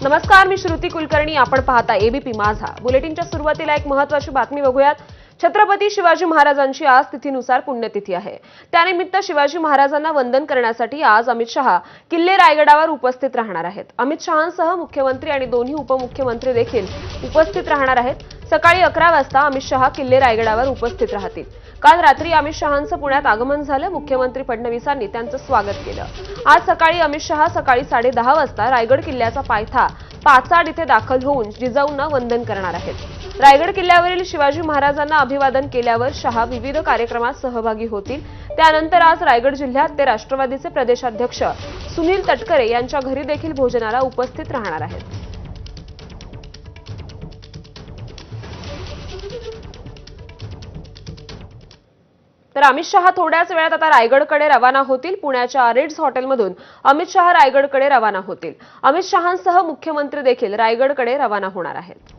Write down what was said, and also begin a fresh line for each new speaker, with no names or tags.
नमस्कार, मी श्रुती कुलकर्णी. आपण पाहता एबीपी माझा. बुलेटिनच्या सुरुवातीला एक महत्त्वाची बातमी बघूयात. छत्रपती शिवाजी महाराजांची आज तिथीनुसार पुण्यतिथी आहे. त्यानिमित्त शिवाजी महाराजांना वंदन करण्यासाठी आज अमित शहा किल्ले रायगडावर उपस्थित राहणार आहेत. अमित शहांसह मुख्यमंत्री आणि दोन्ही उपमुख्यमंत्री देखील उपस्थित राहणार आहेत. सकाळी 11 वाजता अमित शहा किल्ले रायगडावर उपस्थित राहतील. काल रात्री अमित शहांचं पुण्यात आगमन झालं. मुख्यमंत्री फडणवीसांनी त्यांचं स्वागत केलं. आज सकाळी अमित शहा सकाळी 10:30 वाजता रायगड किल्ल्याचा पायथा पाचाड इथे दाखल होऊन जिजाऊंना वंदन करणार आहेत. रायगड किल्ल्यावरील शिवाजी महाराजांना अभिवादन केल्यावर शहा विविध कार्यक्रमात सहभागी होतील. त्यानंतर आज रायगड जिल्ह्यात ते राष्ट्रवादीचे प्रदेशाध्यक्ष सुनील तटकरे यांच्या घरी देखील भोजनाला उपस्थित राहणार आहेत. तर अमित शहा थोड्याच वेळात आता रायगडकडे रवाना होतील. पुण्याच्या रिट्झ हॉटेलमधून अमित शहा रायगडकडे रवाना होतील. अमित शहांसह मुख्यमंत्री देखील रायगडकडे रवाना होणार आहेत.